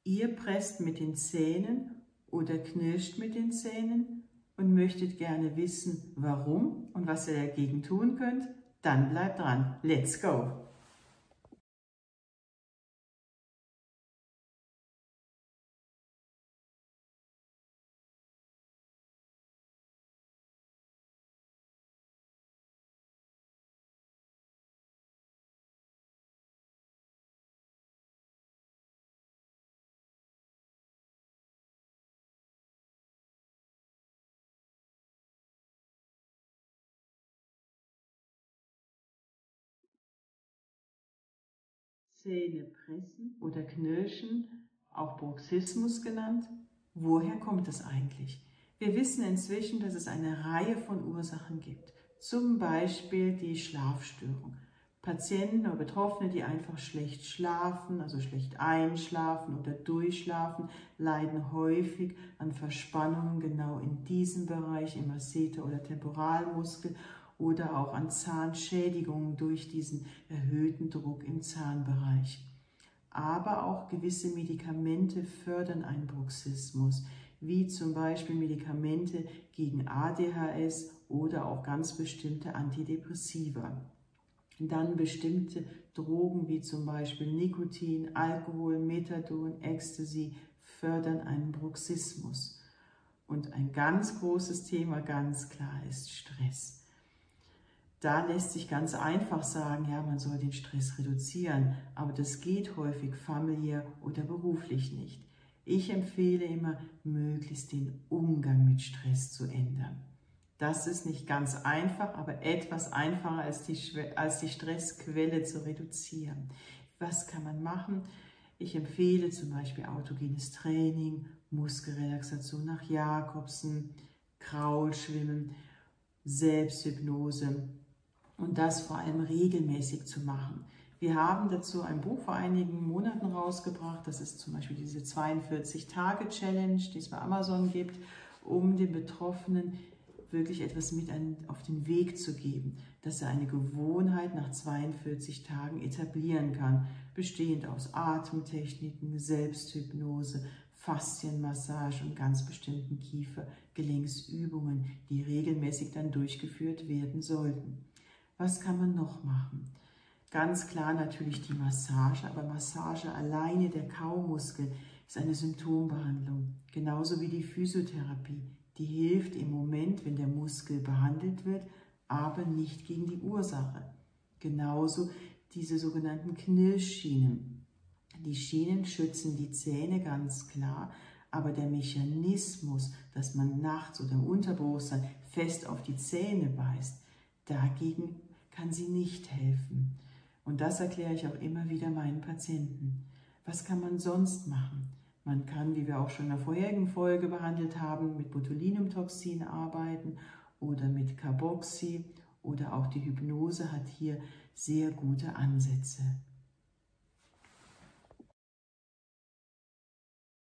Ihr presst mit den Zähnen oder knirscht mit den Zähnen und möchtet gerne wissen, warum und was ihr dagegen tun könnt, dann bleibt dran. Let's go! Zähne pressen oder knirschen, auch Bruxismus genannt. Woher kommt es eigentlich? Wir wissen inzwischen, dass es eine Reihe von Ursachen gibt. Zum Beispiel die Schlafstörung. Patienten oder Betroffene, die einfach schlecht schlafen, also schlecht einschlafen oder durchschlafen, leiden häufig an Verspannungen genau in diesem Bereich, im Masseter- oder Temporalmuskel, oder auch an Zahnschädigungen durch diesen erhöhten Druck im Zahnbereich. Aber auch gewisse Medikamente fördern einen Bruxismus, wie zum Beispiel Medikamente gegen ADHS oder auch ganz bestimmte Antidepressiva. Dann bestimmte Drogen wie zum Beispiel Nikotin, Alkohol, Methadon, Ecstasy fördern einen Bruxismus. Und ein ganz großes Thema, ganz klar, ist Stress. Da lässt sich ganz einfach sagen, ja, man soll den Stress reduzieren, aber das geht häufig familiär oder beruflich nicht. Ich empfehle immer, möglichst den Umgang mit Stress zu ändern. Das ist nicht ganz einfach, aber etwas einfacher als die Stressquelle zu reduzieren. Was kann man machen? Ich empfehle zum Beispiel autogenes Training, Muskelrelaxation nach Jakobsen, Kraulschwimmen, Selbsthypnose. Und das vor allem regelmäßig zu machen. Wir haben dazu ein Buch vor einigen Monaten rausgebracht, das ist zum Beispiel diese 42-Tage-Challenge, die es bei Amazon gibt, um den Betroffenen wirklich etwas mit auf den Weg zu geben, dass er eine Gewohnheit nach 42 Tagen etablieren kann, bestehend aus Atemtechniken, Selbsthypnose, Faszienmassage und ganz bestimmten Kiefergelenksübungen, die regelmäßig dann durchgeführt werden sollten. Was kann man noch machen? Ganz klar natürlich die Massage, aber Massage alleine der Kaumuskeln ist eine Symptombehandlung, genauso wie die Physiotherapie. Die hilft im Moment, wenn der Muskel behandelt wird, aber nicht gegen die Ursache. Genauso diese sogenannten Knirschschienen. Die Schienen schützen die Zähne ganz klar, aber der Mechanismus, dass man nachts oder im Unterbewusstsein fest auf die Zähne beißt, dagegen kann sie nicht helfen. Und das erkläre ich auch immer wieder meinen Patienten. Was kann man sonst machen? Man kann, wie wir auch schon in der vorherigen Folge behandelt haben, mit Botulinumtoxin arbeiten oder mit Carboxy, oder auch die Hypnose hat hier sehr gute Ansätze.